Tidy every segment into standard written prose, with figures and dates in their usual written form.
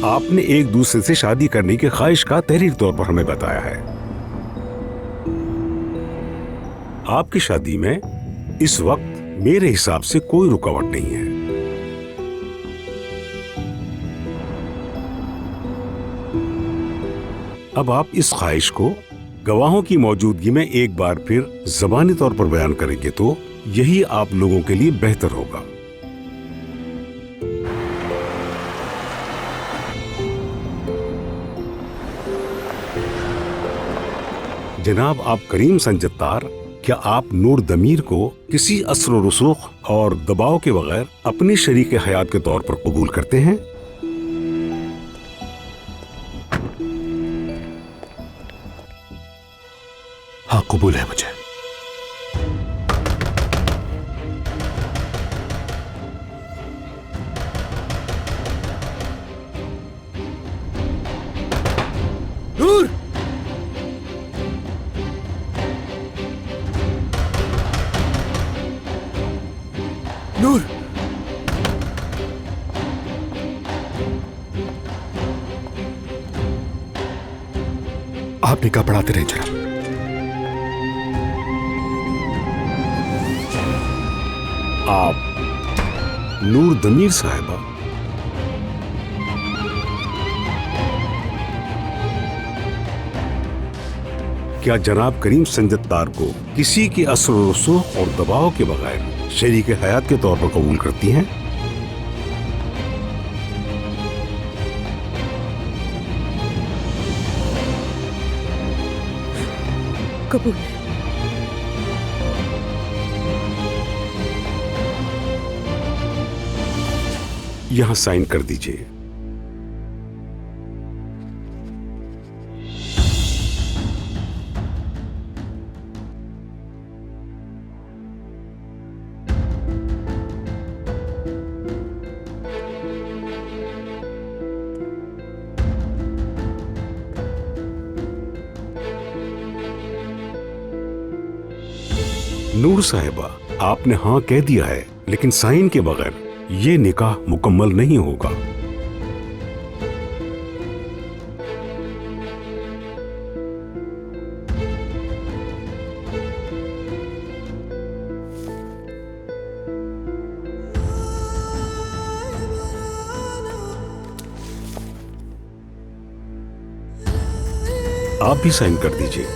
आपने एक दूसरे से शादी करने की ख्वाहिश का तहरीर तौर पर हमें बताया है। आपकी शादी में इस वक्त मेरे हिसाब से कोई रुकावट नहीं है। अब आप इस ख्वाहिश को गवाहों की मौजूदगी में एक बार फिर ज़बानी तौर पर बयान करेंगे तो यही आप लोगों के लिए बेहतर होगा। जनाब आप करीम संजत्तार, क्या आप नूर दमीर को किसी असर व रसूख और दबाव के बगैर अपनी शरीक हयात के तौर पर कबूल करते हैं? हाँ, कबूल है मुझे। नूर! नूर! आप निकाह पढ़ाते रहे जनाब। आप नूर दमीर साहिबा, क्या जनाब करीम संजत्तार को किसी के असर व रसूख और दबाव के बगैर शरीक हयात के तौर पर कबूल करती हैं? कबूल। यहां साइन कर दीजिए। नूर साहिबा, आपने हाँ कह दिया है, लेकिन साइन के बगैर ये निकाह मुकम्मल नहीं होगा। आप भी साइन कर दीजिए।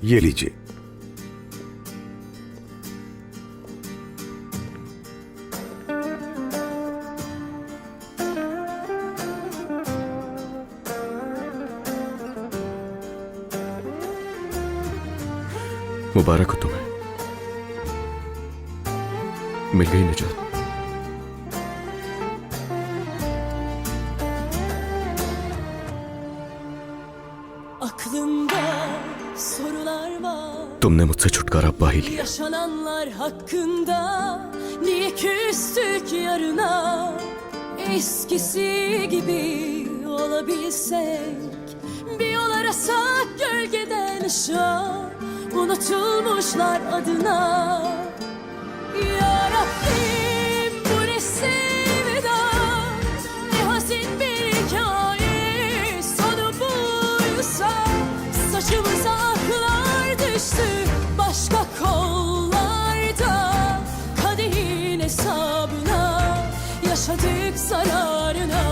ये लीजिए। मुबारक हो तुम्हें, मिल गई निजात। तुमने मुझसे छुटकारा पा ही लिया। Yaşananlar hakkında niye küstük yarına? Eskisi gibi olabilsek, bir yol arasak gölgeden ışığa, unutulmuşlar adına. Ya Rabbim bu ne sevda, ne hazin bir hikaye, sonu buysa saçımıza aklar düştü. Başka kollarda kadehin hesabına, yaşadık zararına.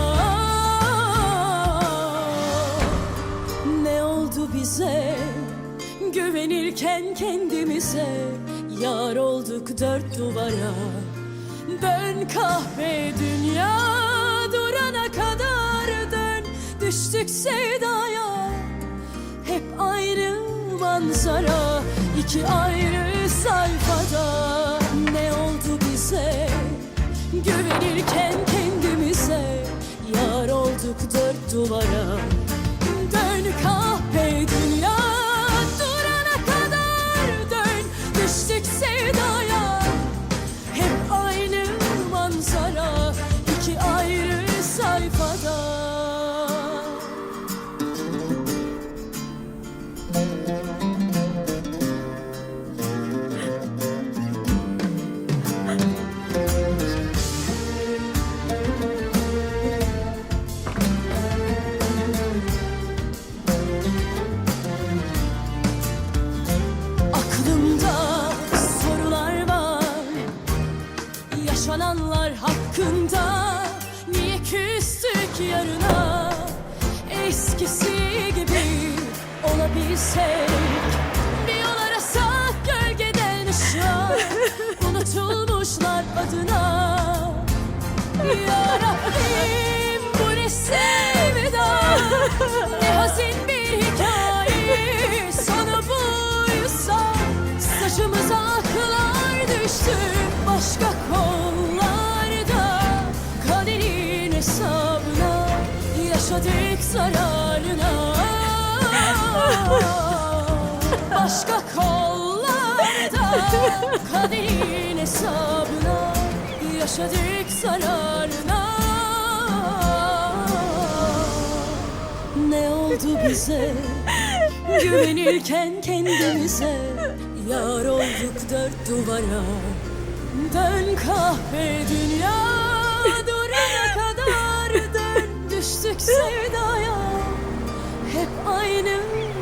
Ne oldu bize güvenirken kendimize, yar olduk dört duvara. Dön kahve dünya durana kadar dön, düştük sevdaya. Hep aynı manzara, iki ayrı sayfada. Ne oldu bize güvenirken kendimize, yar olduk dört duvara. Dön kahpe dünya durana kadar dön, düştük sevdaya. Hep aynı manzara, iki ayrı sayfada. eskisi gibi olabilsek. Bir yol arasak gölgeden ışığa, unutulmuşlar adına. Ya Rabbim bu ne sevda, ne hazin bir hikaye. Sonu buysa saçımıza aklar düştü başka kollarda. Kaderin hesabına yaşadık zararına. Başka kollarda kaderin hesabına yaşadık zararına. Ne oldu bize güvenirken kendimize? Yar olduk dört duvara. Dön kahve dünya, durana kadar dön. Düştük sevdaya, hep aynı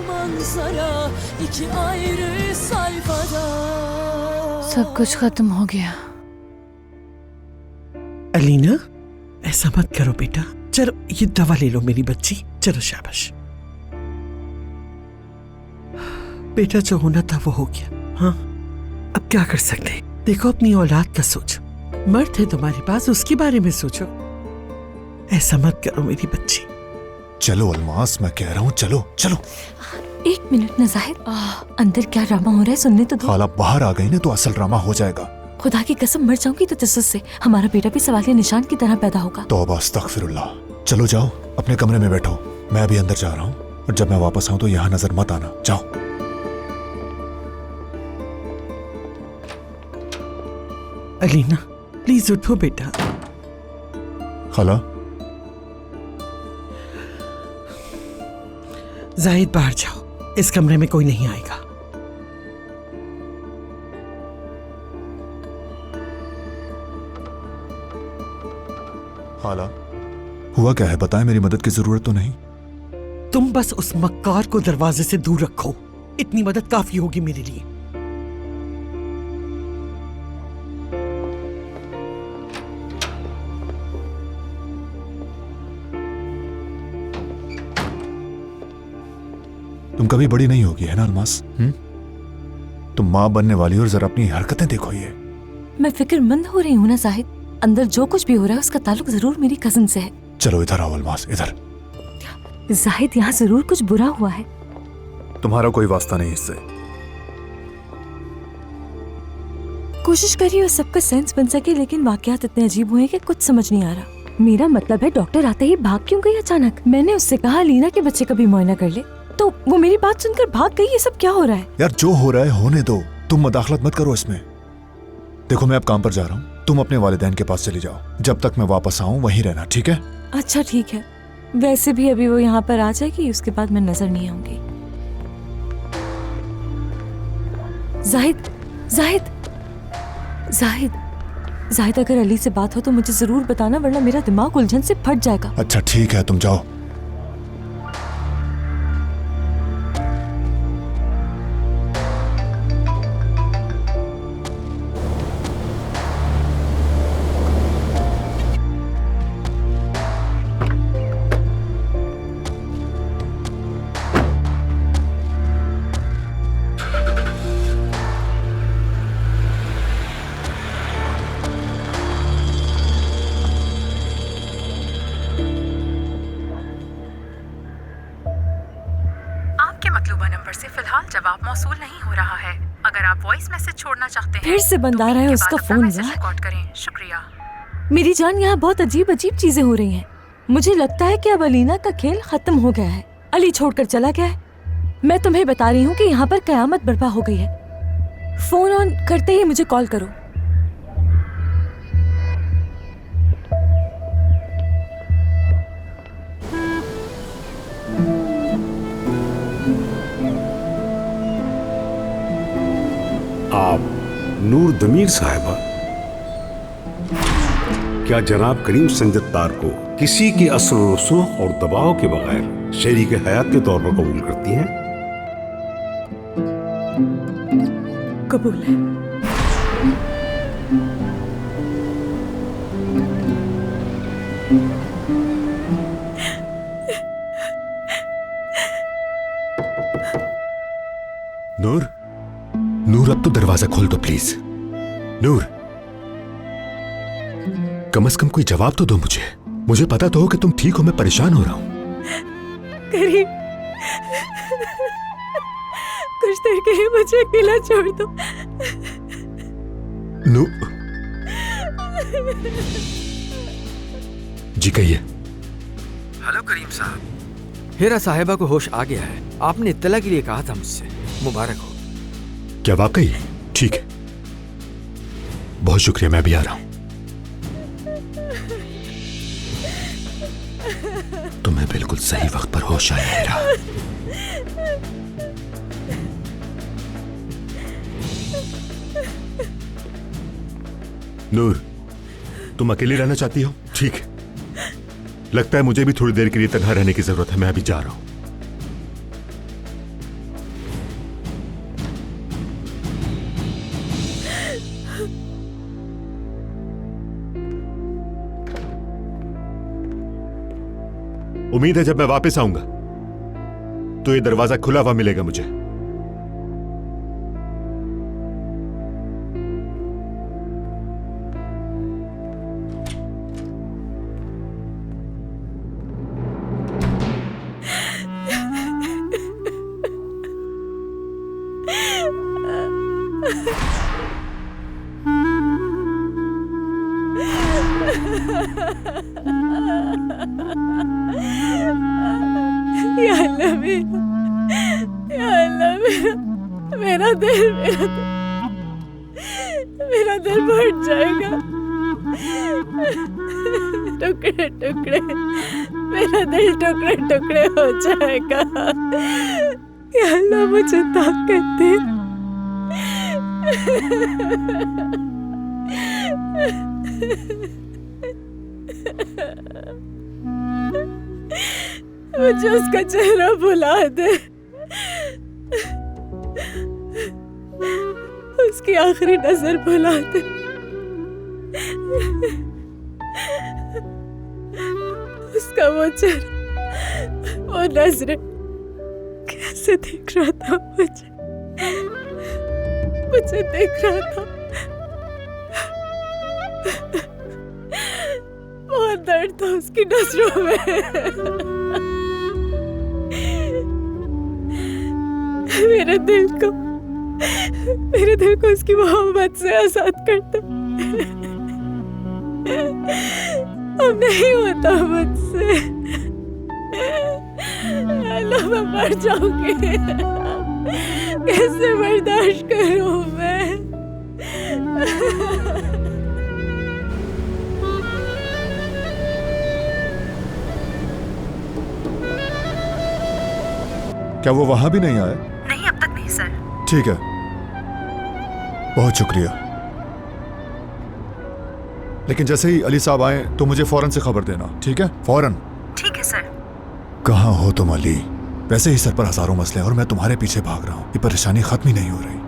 manzara, iki ayrı sayfada. सब कुछ खत्म हो गया। अलीना, ऐसा मत करो बेटा। चलो ये दवा ले लो मेरी बच्ची। चलो शाबाश। बेटा जो होना था वो हो गया। हाँ, अब क्या कर सकते हैं? देखो अपनी औलाद का सोचो। मर्द है तुम्हारे पास, उसके बारे में सोचो। ऐसा मत करो मेरी बच्ची। चलो अलमास, मैं कह रहा हूँ चलो चलो। एक मिनट ना जाहिद, अंदर क्या ड्रामा हो रहा है सुनने तो दो। खाला बाहर आ गई ना तो असल ड्रामा हो जाएगा। खुदा की कसम मर जाऊंगी तो तसस्सुस से हमारा बेटा भी सवालिया निशान की तरह पैदा होगा। तौबा अस्तगफिरुल्लाह। चलो जाओ अपने कमरे में बैठो, मैं अभी अंदर जा रहा हूँ और जब मैं वापस आऊँ तो यहाँ नजर मत आना। जाओ। अलीना प्लीज उठो बेटा। खाला जाहिद बाहर जाओ, इस कमरे में कोई नहीं आएगा। खाला हुआ क्या है बताएं, मेरी मदद की जरूरत तो नहीं? तुम बस उस मक्कार को दरवाजे से दूर रखो, इतनी मदद काफी होगी मेरे लिए। तुम कभी बड़ी नहीं होगी है ना अलमास? तुम माँ बनने वाली हो और जरा अपनी हरकतें देखो। ये मैं फिक्रमंद हो रही हूँ ना जाहिद। अंदर जो कुछ भी हो रहा है उसका ताल्लुक जरूर मेरी कजिन से है। चलो इधर आओ अलमास, इधर। जाहिद यहाँ जरूर कुछ बुरा हुआ है। तुम्हारा कोई वास्ता नहीं इससे। कोशिश कर रही हूँ सबका सेंस बन सके, लेकिन वाकयात इतने अजीब हुए कि कुछ समझ नहीं आ रहा। मेरा मतलब है डॉक्टर आते ही भाग क्यों गई अचानक? मैंने उससे कहा लीना के बच्चे का भी मुआयना कर ले, तो वो मेरी बात सुनकर भाग गई। ये सब क्या हो रहा है? यार जो हो रहा है होने दो, तुम मदाखलत मत करो इसमें। देखो मैं अब काम पर जा रहा हूँ, तुम अपने वालिदैन के पास चली जाओ। जब तक मैं वापस आऊँ वहीं रहना, ठीक है? अच्छा ठीक है। वैसे भी अभी वो यहाँ पर आ जाएगी, उसके बाद मैं नजर नहीं आऊंगी। जाहिद, जाहिद, जाहिद, जाहिद, अगर अली से बात हो तो मुझे जरूर बताना, वरना मेरा दिमाग उलझन से फट जाएगा। अच्छा ठीक है, तुम जाओ। मतलूबा नंबर से फिलहाल जवाब मौसूल नहीं हो रहा है। अगर आप वॉइस मैसेज छोड़ना चाहते हैं फिर से बंद आ रहा है उसका फोन। रिकॉर्ड करें, शुक्रिया। मेरी जान, यहाँ बहुत अजीब अजीब चीजें हो रही हैं। मुझे लगता है कि अब अलीना का खेल खत्म हो गया है। अली छोड़कर चला गया है। मैं तुम्हें बता रही हूँ कि यहाँ पर कयामत बर्पा हो गई है। फोन ऑन करते ही मुझे कॉल करो। आप नूर दमीर साहिबा, क्या जनाब करीम संजत्तार को किसी के असर व रसूख और दबाव के बगैर शरीक हयात के तौर पर कबूल करती हैं? कबूल है। नूर, नूर अब तो दरवाजा खोल दो प्लीज। नूर, कम से कम कोई जवाब तो दो मुझे। मुझे पता तो हो कि तुम ठीक हो, मैं परेशान हो रहा हूं। करीम, कुछ देर के लिए मुझे अकेला छोड़ दो। नूर जी कहिए। हेलो करीम साहब, हीरा साहिबा को होश आ गया है। आपने इत्तला के लिए कहा था मुझसे। मुबारक हो। क्या वाकई? ठीक है, बहुत शुक्रिया, मैं भी आ रहा हूं। तुम्हें बिल्कुल सही वक्त पर होश आया हीरा। नूर, तुम अकेली रहना चाहती हो? ठीक है, लगता है मुझे भी थोड़ी देर के लिए तन्हा रहने की जरूरत है। मैं अभी जा रहा हूं। उम्मीद है जब मैं वापस आऊंगा तो ये दरवाजा खुला हुआ मिलेगा मुझे। या अल्लाह मेरा दिल फट जाएगा टुकड़े टुकड़े, मेरा दिल टुकड़े टुकड़े हो जाएगा। या अल्लाह मुझे ताकत दे। मुझे उसका चेहरा भुला दे, उसकी आखिरी नजर भुला दे। उसका वो चेहरा, वो नजरें कैसे देख रहा था मुझे देख रहा था। बहुत दर्द था उसकी नजरों में। मेरे दिल को उसकी मोहब्बत से आजाद कर दो। अब नहीं होता मुझसे। अल्लाह, मैं मर जाऊंगी। कैसे बर्दाश्त करूं मैं? क्या वो वहां भी नहीं आए? नहीं, अब तक नहीं सर। ठीक है, बहुत शुक्रिया। लेकिन जैसे ही अली साहब आए तो मुझे फौरन से खबर देना, ठीक है? फौरन। ठीक है सर। कहाँ हो तुम अली? वैसे ही सर पर हजारों मसले हैं और मैं तुम्हारे पीछे भाग रहा हूं। ये परेशानी खत्म ही नहीं हो रही।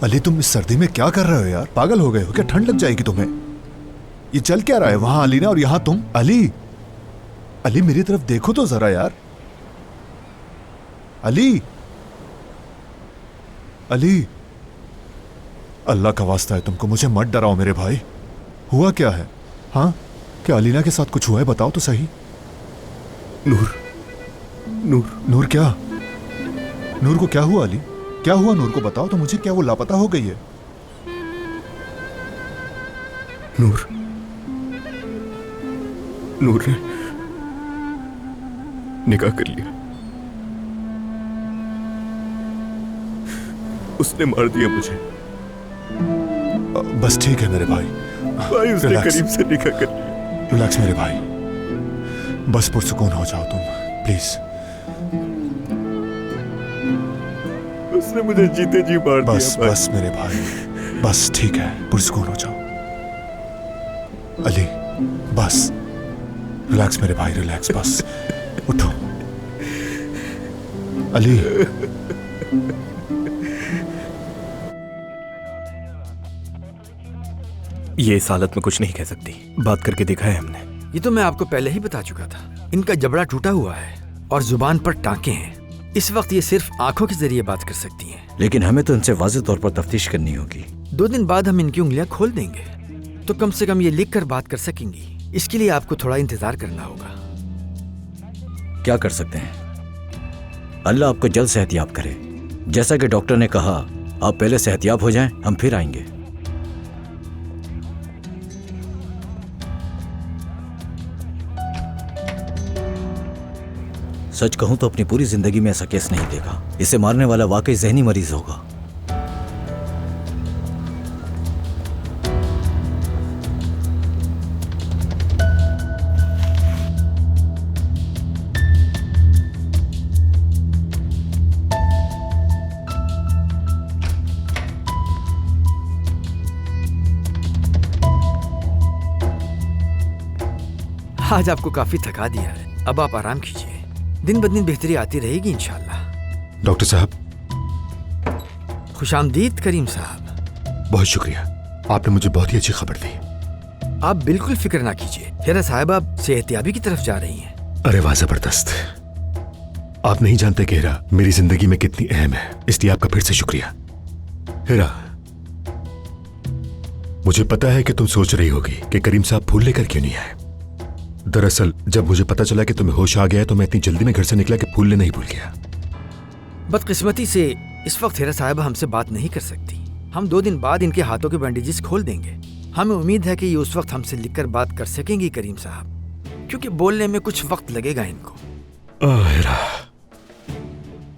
अली, तुम इस सर्दी में क्या कर रहे हो यार? पागल हो गए हो क्या? ठंड लग जाएगी तुम्हें। ये चल क्या रहा है? वहां अलीना और यहां तुम। अली, अली मेरी तरफ देखो तो जरा यार। अली, अली, अल्लाह का वास्ता है तुमको, मुझे मत डराओ मेरे भाई। हुआ क्या है? हाँ, क्या अलीना के साथ कुछ हुआ है? बताओ तो सही। नूर, नूर, नूर क्या? नूर को क्या हुआ अली? क्या हुआ नूर को? बताओ तो मुझे। क्या वो लापता हो गई है? नूर, नूर ने निकाह कर लिया। उसने मार दिया मुझे। बस ठीक है मेरे भाई, भाई उसने Relax. करीम से निकाह कर लिया। रिलैक्स मेरे भाई, बस पुरसुकून हो जाओ तुम प्लीज। उसने मुझे जीते जी मार बस दिया। बस मेरे भाई, बस ठीक है, पुरसुकून हो जाओ। अली बस रिलैक्स मेरे भाई, रिलैक्स, बस उठो। अली ये इस हालत में कुछ नहीं कह सकती, बात करके देखा है हमने। ये तो मैं आपको पहले ही बता चुका था। इनका जबड़ा टूटा हुआ है और जुबान पर टांके हैं। इस वक्त ये सिर्फ आंखों के जरिए बात कर सकती हैं। लेकिन हमें तो इनसे वाज़ेह तौर पर तफ्तीश करनी होगी। 2 दिन बाद हम इनकी उंगलियां खोल देंगे, तो कम से कम ये लिख कर बात कर सकेंगी। इसके लिए आपको थोड़ा इंतजार करना होगा। क्या कर सकते हैं? अल्लाह आपको जल्द सेहतयाब करे। जैसा कि डॉक्टर ने कहा, आप पहले सेहतयाब हो जाएं, हम फिर आएंगे। सच कहूं तो अपनी पूरी जिंदगी में ऐसा केस नहीं देखा। इसे मारने वाला वाकई जहनी मरीज होगा। आज आपको काफी थका दिया है, अब आप आराम कीजिए। दिन ब दिन बेहतरी आती रहेगी इंशाल्लाह। डॉक्टर साहब, खुशामदीद करीम साहब। बहुत शुक्रिया, आपने मुझे बहुत ही अच्छी खबर दी। आप बिल्कुल फिक्र ना कीजिए। हेरा साहब आप सेहतयाबी की तरफ जा रही हैं। अरे वाह, जबरदस्त। आप नहीं जानते कि हेरा मेरी जिंदगी में कितनी अहम है, इसलिए आपका फिर से शुक्रिया। हेरा, मुझे पता है कि तुम सोच रही होगी कि करीम साहब फूल लेकर क्यों नहीं आए। दरअसल जब मुझे पता चला कि तुम्हें होश आ गया है तो मैं इतनी जल्दी में घर से निकला कि फूल लेना ही भूल गया। बदकिस्मती से इस वक्त हेरा साहब हमसे बात नहीं कर सकती। हम 2 दिन बाद इनके हाथों के बैंडेजेस खोल देंगे। हमें उम्मीद है कि ये उस वक्त हमसे लिखकर बात कर सकेंगी करीम साहब, क्योंकि बोलने में कुछ वक्त लगेगा इनको। हेरा,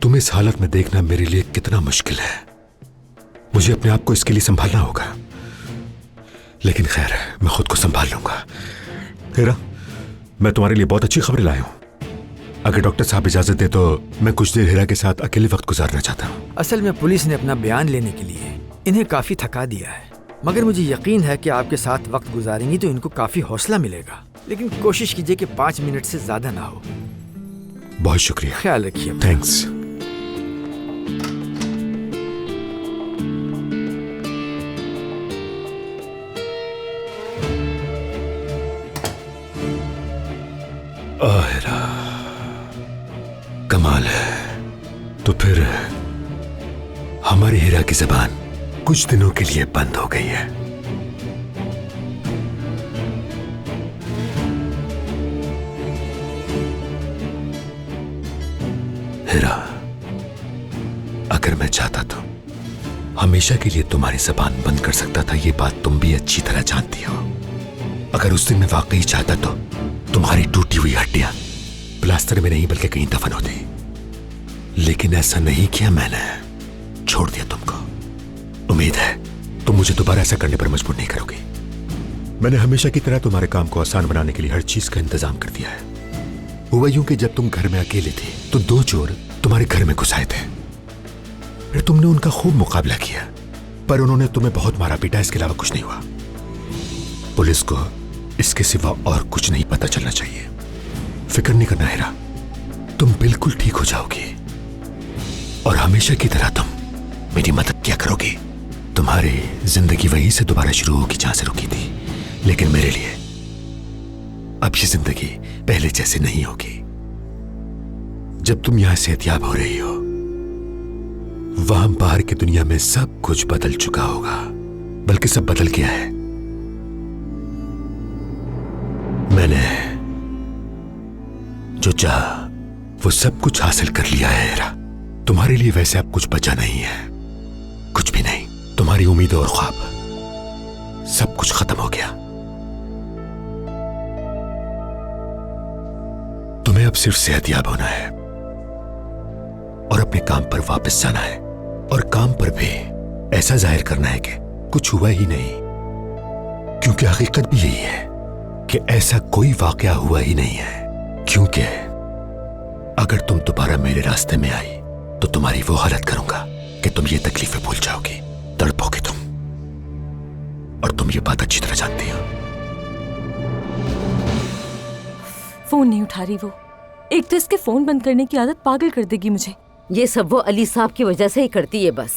तुम इस हालत में देखना मेरे लिए कितना मुश्किल है। मुझे अपने आप को इसके लिए संभालना होगा, लेकिन खैर मैं खुद को संभाल लूंगा। हेरा, मैं तुम्हारे लिए बहुत अच्छी खबर लाया हूं। अगर डॉक्टर साहब इजाजत दे तो मैं कुछ देर हेरा के साथ अकेले वक्त गुजारना चाहता हूं। असल में पुलिस ने अपना बयान लेने के लिए इन्हें काफी थका दिया है, मगर मुझे यकीन है कि आपके साथ वक्त गुजारेंगी तो इनको काफी हौसला मिलेगा। लेकिन कोशिश कीजिए कि 5 मिनट से ज्यादा ना हो। बहुत शुक्रिया, ख्याल रखिए। थैंक्स। हेरा, कमाल है। तो फिर हमारी हीरा की जबान कुछ दिनों के लिए बंद हो गई है। हीरा, अगर मैं चाहता तो हमेशा के लिए तुम्हारी जबान बंद कर सकता था। ये बात तुम भी अच्छी तरह जानती हो। अगर उस दिन मैं वाकई चाहता तो तुम्हारी टूटी हुई हड्डियां प्लास्टर में नहीं बल्कि कहीं दफन होती, लेकिन ऐसा नहीं किया मैंने। छोड़ दिया तुमको। उम्मीद है तुम मुझे दोबारा ऐसा करने पर मजबूर नहीं करोगी। मैंने हमेशा की तरह तुम्हारे काम को आसान बनाने के लिए हर चीज का इंतजाम कर दिया है। हुआ यूं कि जब तुम घर में अकेले थे तो 2 चोर तुम्हारे घर में घुस आए थे। फिर तुमने उनका खूब मुकाबला किया, पर उन्होंने तुम्हें बहुत मारा पीटा, इसके अलावा कुछ नहीं हुआ। पुलिस को इसके सिवा और कुछ नहीं पता चलना चाहिए। फिक्र नहीं करना हेरा, तुम बिल्कुल ठीक हो जाओगी और हमेशा की तरह तुम मेरी मदद किया करोगी। तुम्हारी जिंदगी वहीं से दोबारा शुरू होगी जहां से रुकी थी, लेकिन मेरे लिए अब ये जिंदगी पहले जैसे नहीं होगी। जब तुम यहां सेहतयाब हो रही हो, वहां बाहर की दुनिया में सब कुछ बदल चुका होगा, बल्कि सब बदल गया है। मैंने जो चाहा वो सब कुछ हासिल कर लिया है हेरा। तुम्हारे लिए वैसे अब कुछ बचा नहीं है, कुछ भी नहीं। तुम्हारी उम्मीदें और ख्वाब सब कुछ खत्म हो गया। सिर्फ सेहतयाब होना है और अपने काम पर वापस जाना है, और काम पर भी ऐसा जाहिर करना है कि कुछ हुआ ही नहीं, क्योंकि हकीकत भी यही है कि ऐसा कोई वाकया हुआ ही नहीं है। क्योंकि अगर तुम दोबारा मेरे रास्ते में आई तो तुम्हारी वो हालत करूंगा कि तुम ये तकलीफें भूल जाओगी, तड़पोगे तुम, और तुम ये बात अच्छी तरह जानती हो। फोन नहीं उठा रही वो। एक तो इसके फोन बंद करने की आदत पागल कर देगी मुझे। ये सब वो अली साहब की वजह से ही करती है बस।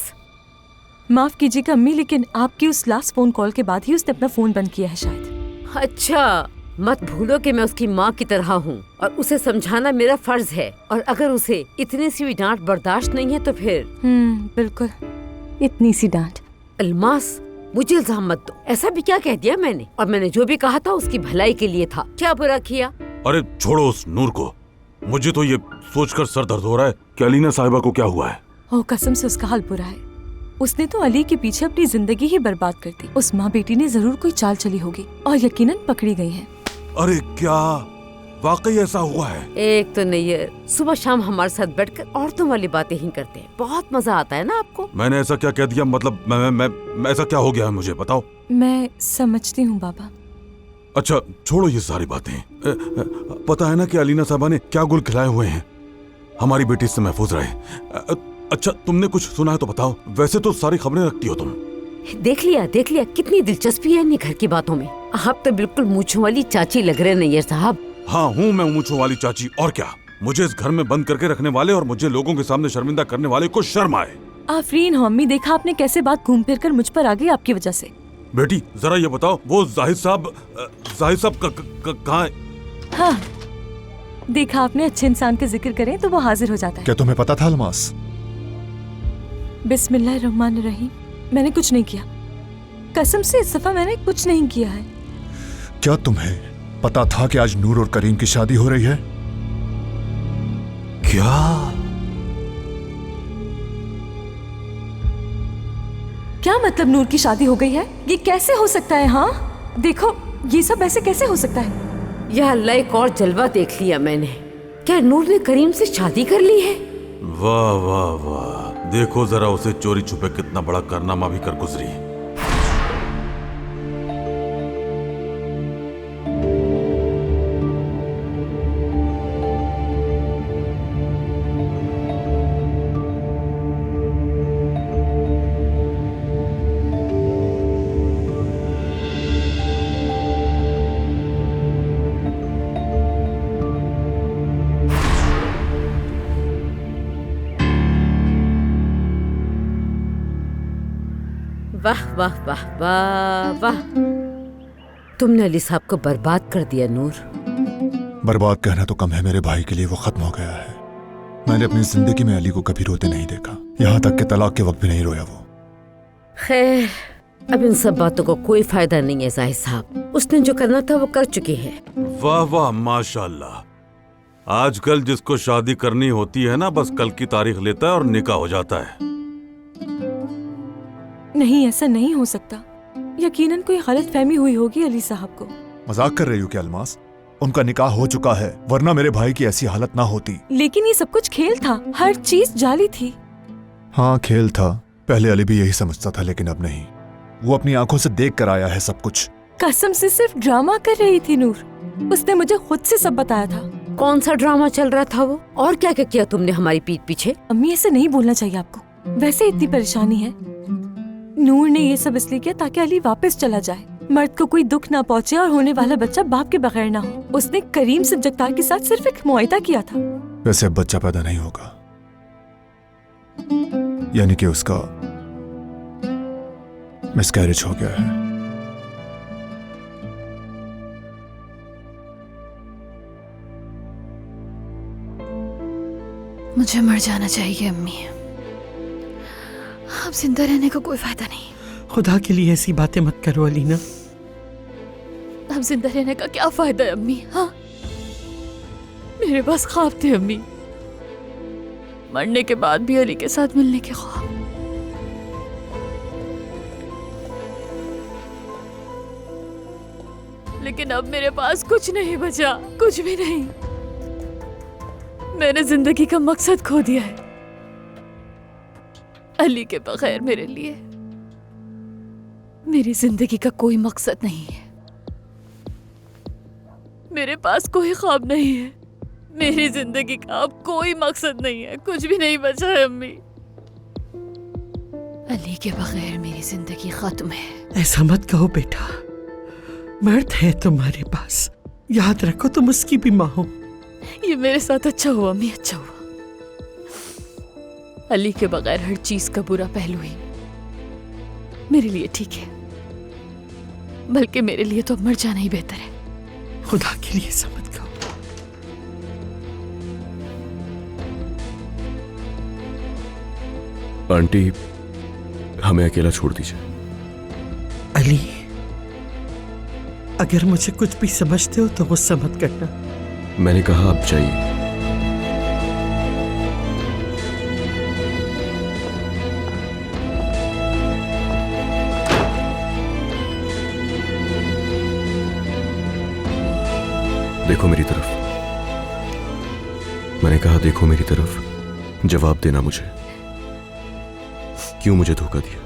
माफ कीजिएगा अम्मी, लेकिन आपकी उस लास्ट फोन कॉल के बाद ही उसने अपना फोन बंद किया है शायद। अच्छा, मत भूलो कि मैं उसकी माँ की तरह हूँ और उसे समझाना मेरा फर्ज है, और अगर उसे इतनी सी भी डांट बर्दाश्त नहीं है तो फिर। बिल्कुल, इतनी सी डांट। अल्मास, मुझे इल्जाम मत दो। ऐसा भी क्या कह दिया मैंने? और मैंने जो भी कहा था उसकी भलाई के लिए था। क्या बुरा किया? अरे छोड़ो उस नूर को। मुझे तो ये सोचकर सर दर्द हो रहा है कि अलीना साहिबा को क्या हुआ है। ओ कसम से उसका हाल बुरा है। उसने तो अली के पीछे अपनी जिंदगी ही बर्बाद कर दी। उस माँ बेटी ने जरूर कोई चाल चली होगी और यकीनन पकड़ी गई है। अरे क्या वाकई ऐसा हुआ है? एक तो नैयर सुबह शाम हमारे साथ बैठकर औरतों वाली बातें ही करते हैं। बहुत मजा आता है ना आपको? मैंने ऐसा क्या कह दिया? मतलब मैं ऐसा क्या हो गया है, मुझे बताओ। मैं समझती हूँ बाबा। अच्छा छोड़ो ये सारी बातें। पता है ना कि अलीना साहबा ने क्या गुल खिलाए हुए हैं हमारी बेटी से महफूज रहे। अच्छा तुमने कुछ सुना है तो बताओ। वैसे तो सारी खबरें रखती हो तुम। देख लिया कितनी दिलचस्पी है इन घर की बातों में। आप तो बिल्कुल मूंछों वाली चाची लग रहे नैयर साहब। हाँ हूँ मैं मूंछों वाली चाची, और क्या। मुझे इस घर में बंद करके रखने वाले और मुझे लोगों के सामने शर्मिंदा करने वाले को शर्म आए। आफरीन हो अम्मी, देखा आपने कैसे बात घूम फिर कर मुझ पर आ गई आपकी वजह से। बेटी जरा ये बताओ, वो जाहिद साहब कहाँ है? हाँ देखा आपने, अच्छे इंसान के जिक्र करें तो वो हाजिर हो जाता है। क्या तुम्हें पता था अल्मास? बिस्मिल्लाहिर्रहमानिर्रहीम, मैंने कुछ नहीं किया। कसम से इस दफा मैंने कुछ नहीं किया है। क्या तुम्हें पता था कि आज नूर और करीम की शादी हो रही है? क्या मतलब नूर की शादी हो गई है? ये कैसे हो सकता है? हाँ देखो ये सब ऐसे कैसे हो सकता है? यह अल्लाह, एक और जलवा देख लिया मैंने। क्या नूर ने करीम से शादी कर ली है? वाह वाह वाह, देखो जरा उसे चोरी छुपे कितना बड़ा कारनामा भी कर गुजरी। वाह वाह वाह वाह वाह, तुमने अली साहब को बर्बाद कर दिया नूर। बर्बाद कहना तो कम है, मेरे भाई के लिए वो खत्म हो गया है। मैंने अपनी जिंदगी में अली को कभी रोते नहीं देखा, यहाँ तक कि तलाक के वक्त भी नहीं रोया वो। खैर, अब इन सब बातों को कोई फायदा नहीं है जाहिद साहब। उसने जो करना था वो कर चुकी है। वाह वाह माशाल्लाह। आजकल जिसको शादी करनी होती है ना, बस कल की तारीख लेता है और निकाह हो जाता है। नहीं ऐसा नहीं हो सकता। यकीनन कोई गलतफहमी हुई होगी अली साहब को। मजाक कर रही हो क्या अल्मास? उनका निकाह हो चुका है, वरना मेरे भाई की ऐसी हालत ना होती। लेकिन ये सब कुछ खेल था, हर चीज जाली थी। हाँ खेल था, पहले अली भी यही समझता था, लेकिन अब नहीं। वो अपनी आंखों से देख कर आया है सब कुछ। कसम से सिर्फ ड्रामा कर रही थी नूर, उसने मुझे खुद से सब बताया था। कौन सा ड्रामा चल रहा था वो? और क्या क्या किया तुमने हमारी पीठ पीछे? अम्मी ऐसे नहीं बोलना चाहिए आपको। वैसे इतनी परेशानी है, नूर ने ये सब इसलिए किया ताकि अली वापस चला जाए, मर्द को कोई दुख ना पहुंचे और होने वाला बच्चा बाप के बगैर ना हो। उसने करीम सज्जतार के साथ सिर्फ एक मुआयदा किया था। वैसे अब बच्चा पैदा नहीं होगा, यानी कि उसका मिसकैरेज हो गया है। मुझे मर जाना चाहिए अम्मी, अब जिंदा रहने का कोई फायदा नहीं। खुदा के लिए ऐसी बातें मत करो अलीना। अब जिंदा रहने का क्या फायदा है अम्मी? हाँ मेरे पास ख्वाब थे अम्मी, मरने के बाद भी अली के साथ मिलने के ख्वाब। लेकिन अब मेरे पास कुछ नहीं बचा, कुछ भी नहीं। मैंने जिंदगी का मकसद खो दिया है। अली के बगैर मेरे लिए मेरी जिंदगी का कोई मकसद नहीं है। मेरे पास कोई ख्वाब नहीं है। मेरी जिंदगी का अब कोई मकसद नहीं है। कुछ भी नहीं बचा है अम्मी। अली के बगैर मेरी जिंदगी खत्म है। ऐसा मत कहो बेटा, मर्द है तुम्हारे पास, याद रखो तुम उसकी भी माँ हो। ये मेरे साथ अच्छा हुआ अम्मी, अच्छा हुआ। अली के बगैर हर चीज का बुरा पहलू ही मेरे लिए ठीक है, बल्कि मेरे लिए तो अब मर जाना ही बेहतर है। खुदा के लिए ऐसा मत कहो। आंटी, हमें अकेला छोड़ दीजिए। अली, अगर मुझे कुछ भी समझते हो तो गुस्सा मत करना। मैंने कहा आप जाइए। देखो मेरी तरफ। मैंने कहा देखो मेरी तरफ, जवाब देना मुझे। क्यों मुझे धोखा दिया?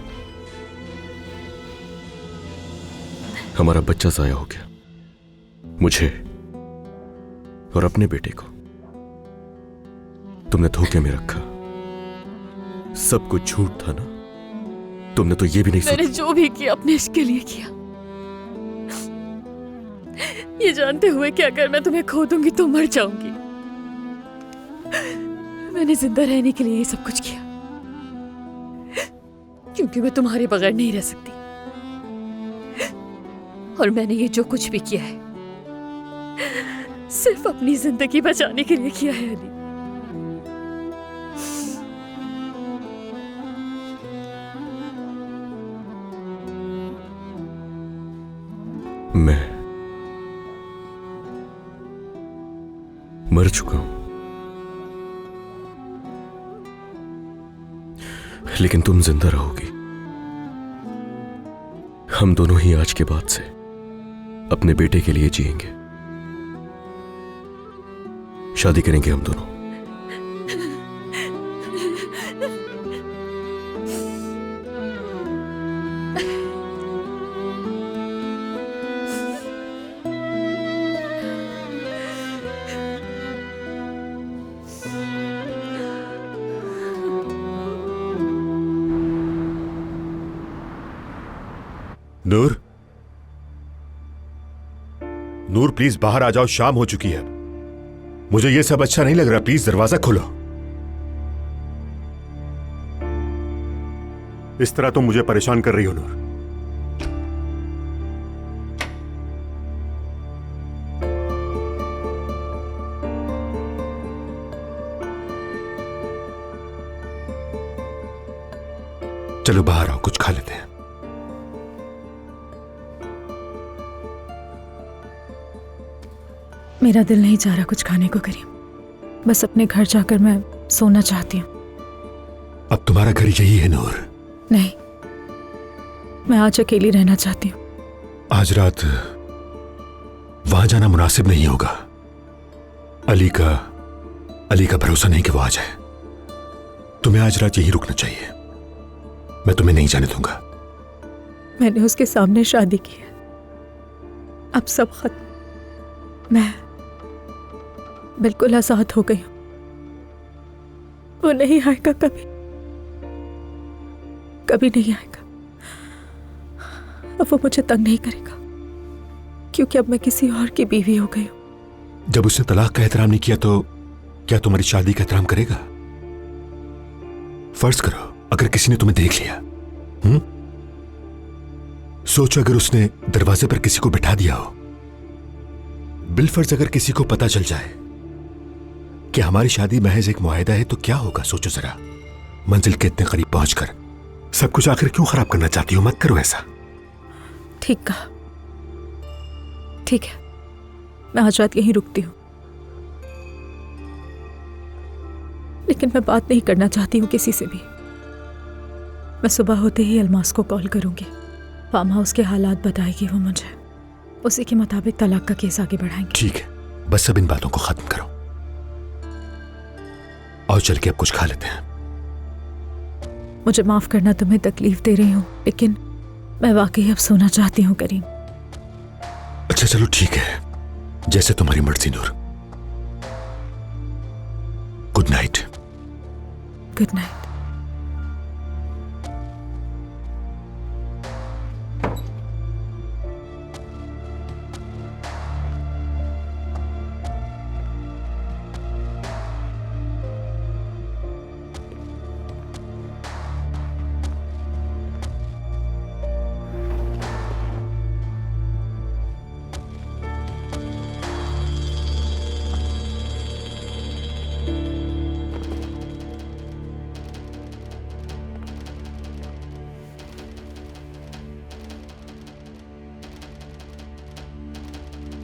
हमारा बच्चा जाया हो गया, मुझे और अपने बेटे को तुमने धोखे में रखा। सब कुछ झूठ था ना? तुमने तो ये भी नहीं मैंने जो भी किया अपने इश्क के लिए किया, ये जानते हुए कि अगर मैं तुम्हें खो दूंगी तो मर जाऊंगी। मैंने जिंदा रहने के लिए ये सब कुछ किया, क्योंकि मैं तुम्हारे बगैर नहीं रह सकती। और मैंने ये जो कुछ भी किया है सिर्फ अपनी जिंदगी बचाने के लिए किया है अली। मैं मर चुका हूं, लेकिन तुम जिंदा रहोगी। हम दोनों ही आज के बाद से अपने बेटे के लिए जिएंगे। शादी करेंगे हम दोनों। नूर, नूर प्लीज बाहर आ जाओ, शाम हो चुकी है। मुझे ये सब अच्छा नहीं लग रहा, प्लीज दरवाजा खोलो। इस तरह तुम मुझे परेशान कर रही हो नूर। चलो बाहर आओ, कुछ खा लेते हैं। मेरा दिल नहीं चाह रहा कुछ खाने को करीम। बस अपने घर जाकर मैं सोना चाहती हूँ। अब तुम्हारा घर यही है नूर? नहीं, मैं आज अकेली रहना चाहती हूँ। आज रात वहां जाना मुनासिब नहीं होगा। अली का भरोसा नहीं कि वो आ जाए। तुम्हें आज रात यही रुकना चाहिए। मैं तुम्हें नहीं जाने दूंगा। मैंने उसके सामने शादी की है, अब सब खत्म। मैं बिल्कुल आजाद हो गई हूं। वो नहीं आएगा, कभी नहीं आएगा। अब वो मुझे तंग नहीं करेगा, क्योंकि अब मैं किसी और की बीवी हो गई हूं। जब उसने तलाक का एहतराम नहीं किया तो क्या तुम्हारी शादी का एहतराम करेगा? फर्ज करो अगर किसी ने तुम्हें देख लिया, सोचो अगर उसने दरवाजे पर किसी को बिठा दिया हो। बिलफर्ज अगर किसी को पता चल जाए कि हमारी शादी महज एक मुआहिदा है तो क्या होगा? सोचो जरा। मंजिल के इतने करीब पहुंचकर सब कुछ आखिर क्यों खराब करना चाहती हो? मत करो ऐसा। ठीक कहा, ठीक है, मैं आज रात यहीं रुकती हूँ। लेकिन मैं बात नहीं करना चाहती हूँ किसी से भी। मैं सुबह होते ही अलमास को कॉल करूंगी। फार्म हाउस के हालात बताएगी वो मुझे। उसी के मुताबिक तलाक का केस आगे बढ़ाएंगे। ठीक है, बस सब इन बातों को खत्म करो। आओ चल के अब कुछ खा लेते हैं। मुझे माफ करना, तुम्हें तकलीफ दे रही हूँ, लेकिन मैं वाकई अब सोना चाहती हूँ करीम। अच्छा चलो ठीक है, जैसे तुम्हारी मर्जी Noor. Good night. Good night.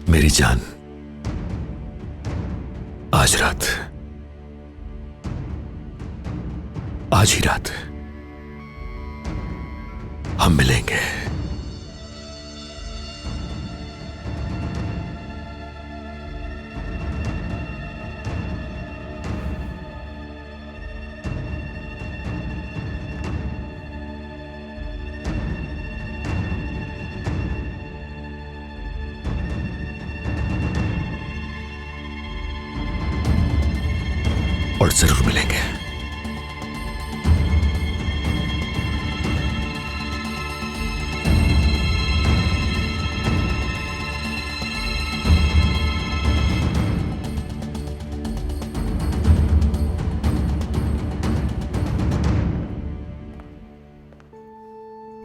मेरी जान, आज ही रात हम मिलेंगे। और जरूर मिलेंगे।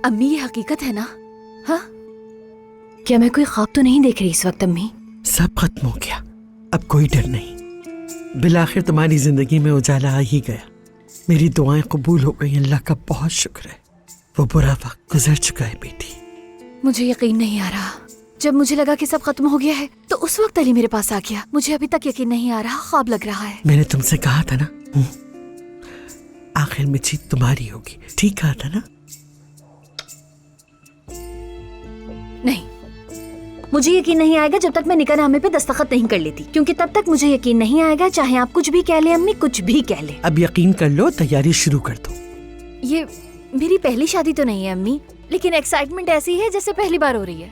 अम्मी ये हकीकत है ना? हाँ, क्या मैं कोई ख्वाब तो नहीं देख रही इस वक्त अम्मी? सब खत्म हो गया, अब कोई डर नहीं। बिलाखिर तुम्हारी जिंदगी में उजाला आ ही गया। मेरी दुआएं कबूल हो गई, अल्लाह का बहुत शुक्र है। वो बुरा वक्त गुजर चुका है बेटी। मुझे यकीन नहीं आ रहा। जब मुझे लगा कि सब खत्म हो गया है तो उस वक्त अली मेरे पास आ गया। मुझे अभी तक यकीन नहीं आ रहा, ख्वाब लग रहा है। मैंने तुमसे कहा था ना, आखिर में जीत तुम्हारी होगी। ठीक कहा था ना? नहीं, मुझे यकीन नहीं आएगा जब तक मैं निकाहनामे पे दस्तखत नहीं कर लेती, क्योंकि तब तक मुझे यकीन नहीं आएगा, चाहे आप कुछ भी कह ले अम्मी, कुछ भी कह ले। अब यकीन कर लो, तैयारी शुरू कर दो। ये मेरी पहली शादी तो नहीं है अम्मी, लेकिन एक्साइटमेंट ऐसी है जैसे पहली बार हो रही है।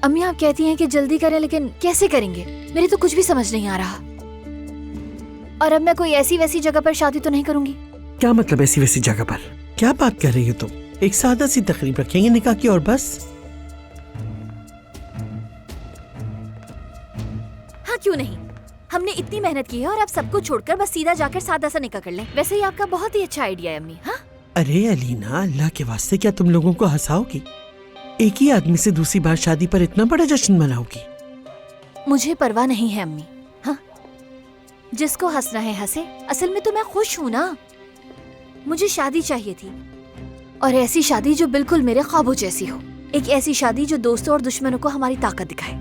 अम्मी आप कहती हैं कि जल्दी करें, लेकिन कैसे करेंगे? मेरे तो कुछ भी समझ नहीं आ रहा। और अब मैं कोई ऐसी वैसी जगह पर शादी तो नहीं करूंगी। क्या मतलब ऐसी वैसी जगह पर? क्या बात कर रही हो तुम? एक सादा सी तकरीब रखेंगे निकाह की और बस। हाँ क्यों नहीं, हमने इतनी मेहनत की है और अब सब कुछ छोड़कर बस सीधा जाकर सादा सा निकाह कर लें। वैसे ही आपका बहुत ही अच्छा आइडिया है अम्मी। हाँ अरे अलीना, अल्लाह के वास्ते क्या तुम लोगों को हंसाओगी? एक ही आदमी से दूसरी बार शादी पर इतना बड़ा जश्न मनाओगी? मुझे परवाह नहीं है अम्मी। हाँ, जिसको हंसना है हंसे, असल में तो मैं खुश हूँ ना। मुझे शादी चाहिए थी, और ऐसी शादी जो बिल्कुल मेरे ख्वाबों जैसी हो। एक ऐसी शादी जो दोस्तों और दुश्मनों को हमारी ताकत दिखाए,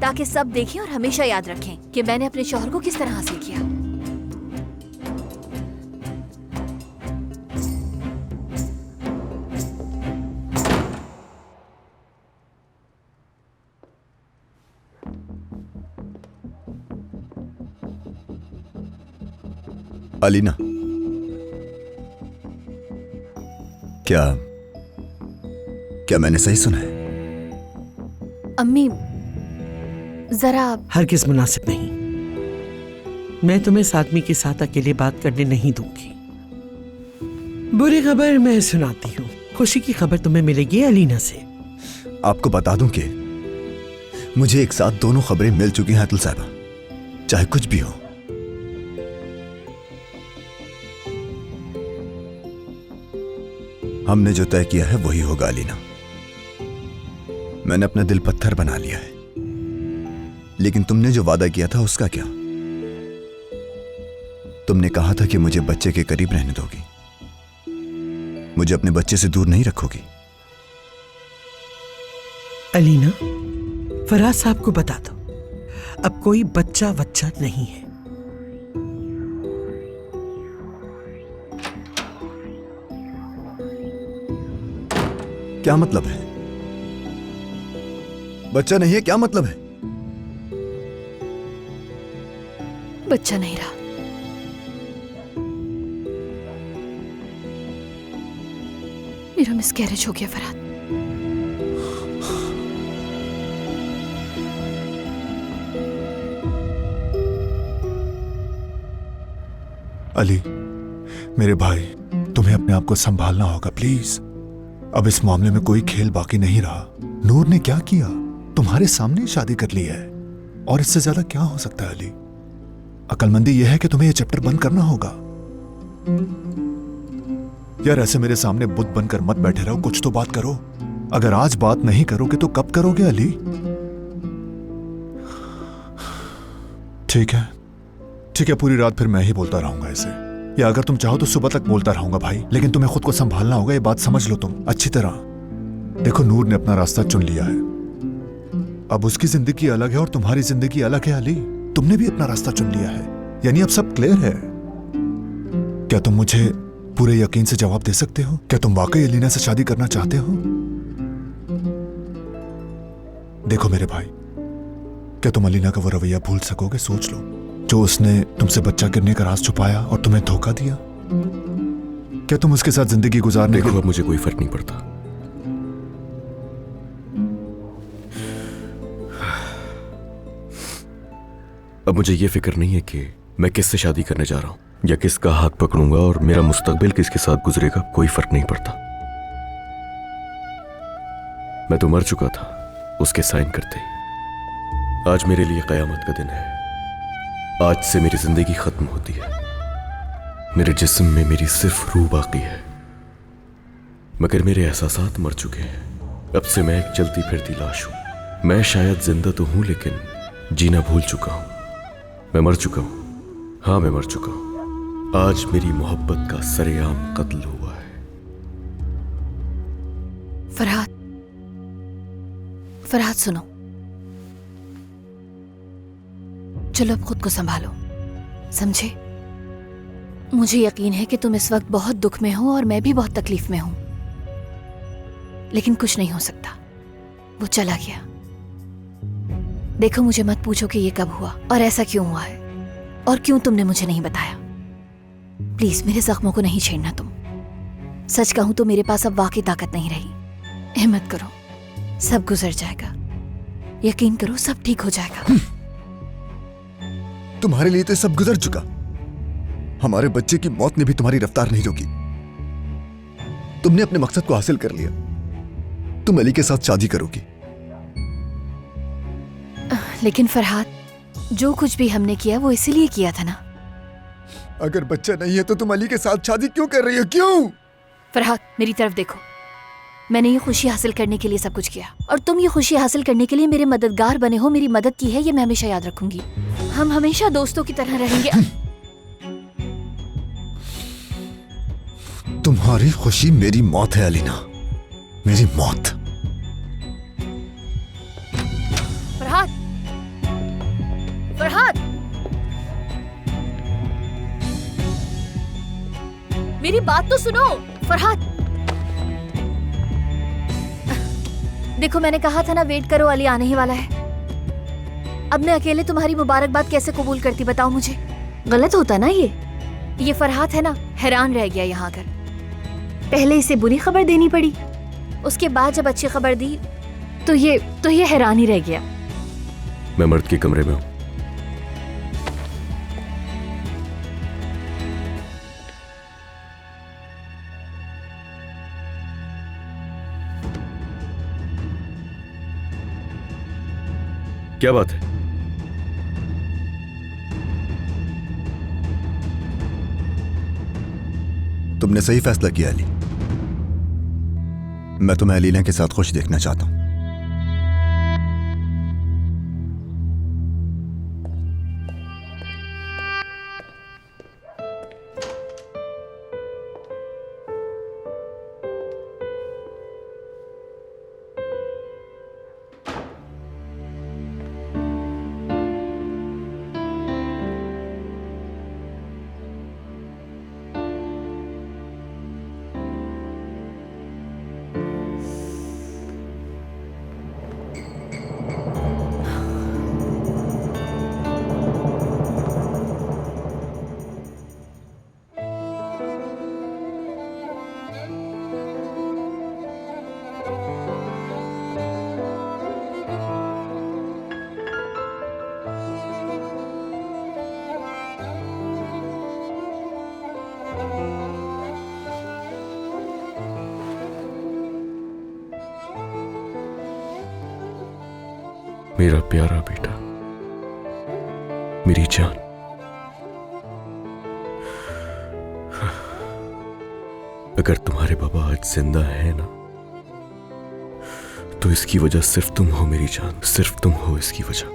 ताकि सब देखें और हमेशा याद रखें कि मैंने अपने शौहर को किस तरह हासिल किया। अलीना, क्या मैंने सही सुना है? अम्मी जरा। हरगिज़ मुनासिब नहीं। मैं तुम्हें इस आदमी के साथ अकेले बात करने नहीं दूंगी। बुरी खबर मैं सुनाती हूँ, खुशी की खबर तुम्हें मिलेगी अलीना से। आपको बता दूं कि मुझे एक साथ दोनों खबरें मिल चुकी हैं अतुल साहबा, चाहे कुछ भी हो। हमने जो तय किया है वही होगा अलीना। मैंने अपना दिल पत्थर बना लिया है, लेकिन तुमने जो वादा किया था उसका क्या? तुमने कहा था कि मुझे बच्चे के करीब रहने दोगी, मुझे अपने बच्चे से दूर नहीं रखोगी। अलीना, फराज साहब को बता दो, अब कोई बच्चा बच्चा नहीं है। क्या मतलब है? बच्चा नहीं है, क्या मतलब है? बच्चा नहीं रहा। मेरा मिसकैरेज हो गया फरहाद। अली, मेरे भाई, तुम्हें अपने आप को संभालना होगा प्लीज। अब इस मामले में कोई खेल बाकी नहीं रहा। नूर ने क्या किया? तुम्हारे सामने ही शादी कर ली है, और इससे ज्यादा क्या हो सकता है अली? अकलमंदी यह है कि तुम्हें यह चैप्टर बंद करना होगा। यार, ऐसे मेरे सामने बुत बनकर मत बैठे रहो, कुछ तो बात करो। अगर आज बात नहीं करोगे तो कब करोगे अली? ठीक है, ठीक है, पूरी रात फिर मैं ही बोलता रहूंगा इसे, या अगर तुम चाहो तो सुबह तक बोलता रहूंगा भाई, लेकिन तुम्हें खुद को संभालना होगा। ये बात समझ लो तुम अच्छी तरह। देखो, नूर ने अपना रास्ता चुन लिया है। अब उसकी जिंदगी अलग है और तुम्हारी जिंदगी अलग है अली। तुमने भी अपना रास्ता चुन लिया है, यानी अब सब क्लियर है। क्या तुम मुझे पूरे यकीन से जवाब दे सकते हो? क्या तुम वाकई अलीना से शादी करना चाहते हो? देखो मेरे भाई, क्या तुम अलीना का वो रवैया भूल सकोगे? सोच लो, जो उसने तुमसे बच्चा गिरने का राज छुपाया और तुम्हें धोखा दिया। क्या तुम उसके साथ जिंदगी गुजारने देखो, अब मुझे कोई फर्क नहीं पड़ता। अब मुझे ये फिक्र नहीं है कि मैं किससे शादी करने जा रहा हूं या किसका हाथ पकड़ूंगा और मेरा मुस्तकबिल किसके साथ गुजरेगा, कोई फर्क नहीं पड़ता। मैं तो मर चुका था उसके साइन करते ही। आज मेरे लिए कयामत का दिन है। आज से मेरी जिंदगी खत्म होती है। मेरे जिस्म में मेरी सिर्फ रूह बाकी है, मगर मेरे एहसासात मर चुके हैं। अब से मैं एक चलती फिरती लाश हूं। मैं शायद जिंदा तो हूं, लेकिन जीना भूल चुका हूं। मैं मर चुका हूं। हाँ, मैं मर चुका हूं। आज मेरी मोहब्बत का सरेआम कत्ल हुआ है। फरहाद, फरहाद सुनो, चलो अब खुद को संभालो, समझे? मुझे यकीन है कि तुम इस वक्त बहुत दुख में हो और मैं भी बहुत तकलीफ में हूं, लेकिन कुछ नहीं हो सकता। वो चला गया। देखो, मुझे मत पूछो कि ये कब हुआ और ऐसा क्यों हुआ है और क्यों तुमने मुझे नहीं बताया। प्लीज मेरे जख्मों को नहीं छेड़ना तुम। सच कहूं तो मेरे पास अब वाकई ताकत नहीं रही। हिम्मत करो, सब गुजर जाएगा। यकीन करो, सब ठीक हो जाएगा। तुम्हारे लिए तो सब गुजर चुका। हमारे बच्चे की मौत ने भी तुम्हारी रफ्तार नहीं रोकी। तुमने अपने मकसद को हासिल कर लिया। तुम अली के साथ शादी करोगी। लेकिन फरहाद, जो कुछ भी हमने किया वो इसीलिए किया था ना। अगर बच्चा नहीं है तो तुम अली के साथ शादी क्यों कर रही हो? क्यों? फरहाद, मेरी तरफ देखो। मैंने ये खुशी हासिल करने के लिए सब कुछ किया और तुम ये खुशी हासिल करने के लिए मेरे मददगार बने हो, मेरी मदद की है, ये मैं हमेशा याद रखूंगी। हम हमेशा दोस्तों की तरह रहेंगे। तुम्हारी खुशी मेरी मौत है अलीना, मेरी मौत। फरहाद, फरहाद, मेरी बात तो सुनो। फरहाद, देखो, मैंने कहा था ना वेट करो, अली आने ही वाला है। अब मैं अकेले तुम्हारी मुबारकबाद कैसे कबूल करती, बताओ मुझे? गलत होता ना ये फरहाद है ना, हैरान रह गया यहाँ आकर। पहले इसे बुरी खबर देनी पड़ी, उसके बाद जब अच्छी खबर दी तो ये हैरान ही रह गया। मैं मर्द के कमरे में हूं। क्या बात है? तुमने सही फैसला किया अली। मैं तुम्हें अलीना के साथ खुश देखना चाहता हूं। मेरा प्यारा बेटा, मेरी जान। अगर तुम्हारे बाबा आज जिंदा है ना, तो इसकी वजह सिर्फ तुम हो मेरी जान, सिर्फ तुम हो इसकी वजह।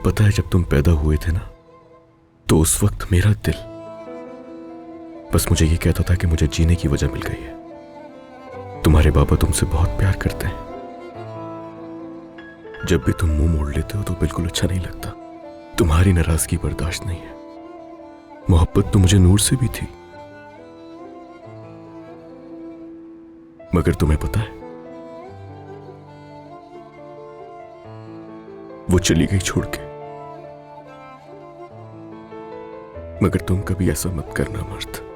पता है, जब तुम पैदा हुए थे ना, तो उस वक्त मेरा दिल बस मुझे ये कहता था कि मुझे जीने की वजह मिल गई है। तुम्हारे बाबा तुमसे बहुत प्यार करते हैं। जब भी तुम मुंह मोड़ लेते हो तो बिल्कुल अच्छा नहीं लगता। तुम्हारी नाराजगी बर्दाश्त नहीं है। मोहब्बत तो मुझे नूर से भी थी, मगर तुम्हें पता है, वो चली गई छोड़ के। मगर तुम कभी ऐसा मत करना मर्द।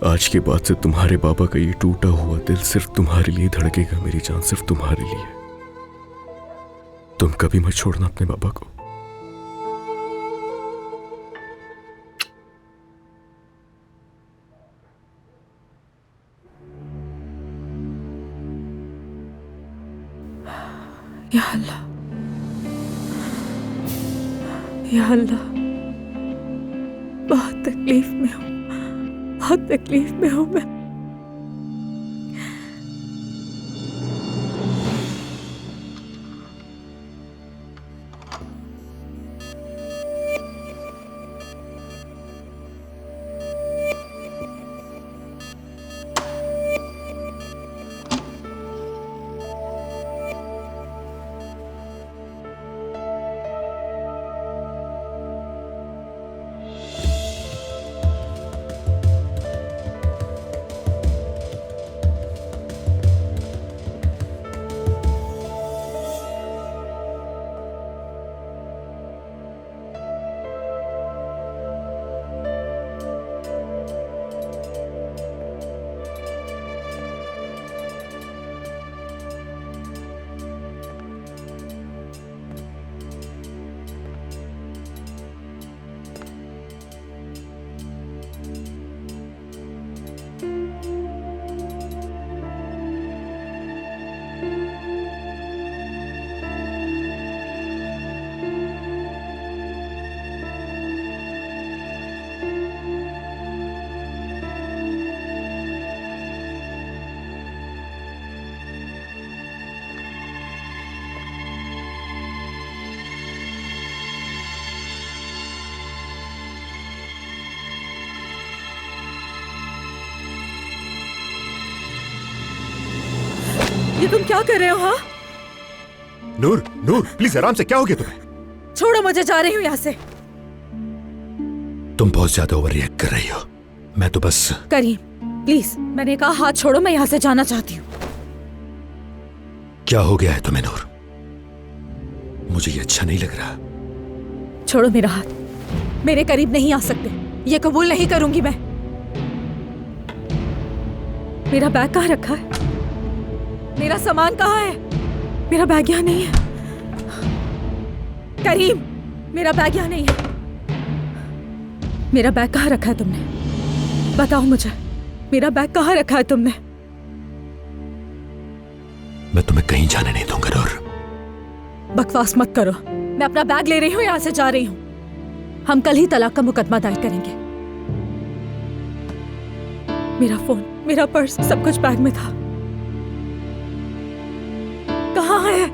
आज के बाद से तुम्हारे बाबा का ये टूटा हुआ दिल सिर्फ तुम्हारे लिए धड़केगा मेरी जान, सिर्फ तुम्हारे लिए। तुम कभी मत छोड़ना अपने बाबा को। या अल्लाह, या अल्लाह, बहुत तकलीफ में हूँ, बहुत तकलीफ में हूँ मैं। ये तुम क्या कर रहे हो? हाँ, नूर, नूर प्लीज आराम से। क्या हो गया तुम्हें? छोड़ो मुझे, जा रही हूँ यहाँ से। तुम बहुत ज्यादा ओवर रिएक्ट कर रही हो। मैं तो बस। करीम प्लीज, मैंने कहा हाथ छोड़ो, मैं यहाँ से जाना चाहती हूँ। क्या हो गया है तुम्हें नूर? मुझे ये अच्छा नहीं लग रहा। छोड़ो मेरा हाथ, मेरे करीब नहीं आ सकते, ये कबूल नहीं करूंगी मैं। मेरा बैग कहाँ रखा है? मेरा सामान कहाँ है? मेरा बैग यहाँ नहीं है। करीम, मेरा बैग यहाँ नहीं है। मेरा बैग कहाँ रखा है तुमने? बताओ मुझे, मेरा बैग कहाँ रखा है तुमने? मैं तुम्हें कहीं जाने नहीं दूंगा नूर। बकवास मत करो, मैं अपना बैग ले रही हूँ, यहाँ से जा रही हूँ। हम कल ही तलाक का मुकदमा दायर करेंगे। मेरा फोन, मेरा पर्स, सब कुछ बैग में था। कहाँ है?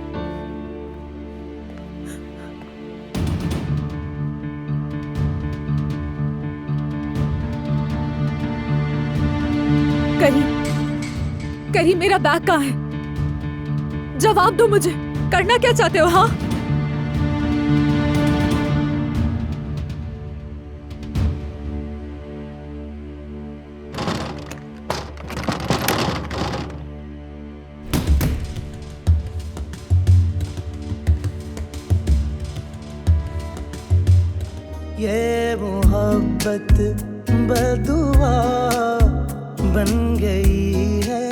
करीम, मेरा बैग कहाँ है? जवाब दो मुझे, करना क्या चाहते हो? हाँ, ये मोहब्बत बदुआ बन गई है।